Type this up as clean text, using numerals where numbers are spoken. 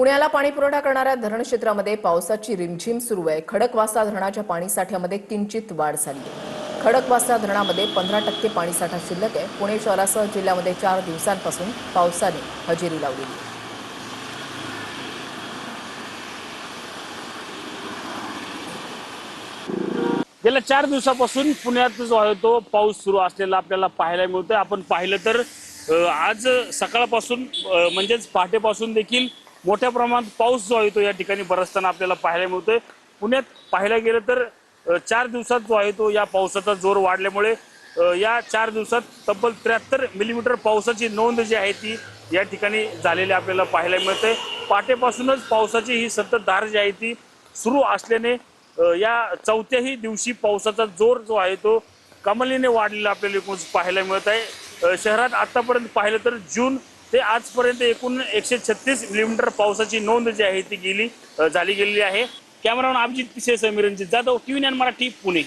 पुण्याला पाणी पुरवठा करणाऱ्या धरण क्षेत्रामध्ये पावसाची रिमझिम सुरू आहे। खडकवासला धरणाच्या पाणीसाठ्यामध्ये किंचित वाढ झाली आहे। खडकवासला धरणामध्ये 15% पाणीसाठा शिल्लक आहे। पुणे शहरासह जिल्ह्यामध्ये 4 दिवसांपासून पावसाने हजेरी लावली आहे। गेल्या 4 दिवसापासून पुण्यात जो आहे तो पाऊस सुरू असलेला आपल्याला पाहायला मिळतोय। आपण पाहिलं तर आज सकाळपासून म्हणजेच पहाटेपासून देखील मोठ्या प्रमाणात पाऊस जो आहे तो या ठिकाणी बरसताना आपल्याला पाहायला मिळतोय। पुण्यात पाहायला गेलं तर 4 दिवसात जो आहे तो या पावसाचा जोर वाढल्यामुळे या 4 दिवसात तब्बल 73 मिलीमीटर पावसाची नोंद जी आहे ती या ठिकाणी झालेली आपल्याला पाहायला मिळते। पहाटेपासूनच पावसाची ही संततधार जी आहे ती सुरू असल्याने या चौथ्याही दिवशी पावसाचा जोर जो आहे तो कमालीने वाढलेला आपल्याला पाहायला मिळत आहे। शहरात आतापर्यंत पाहिलं तर जून ते आजपर्यंत एकूण 136 मिलीमीटर पावसाची नोंद जी आहे ती झाली गेलेली आहे। कॅमेरामॅन अभिजित पिसे, समीर रंजित जाधव, TV9 मराठी, पुणे।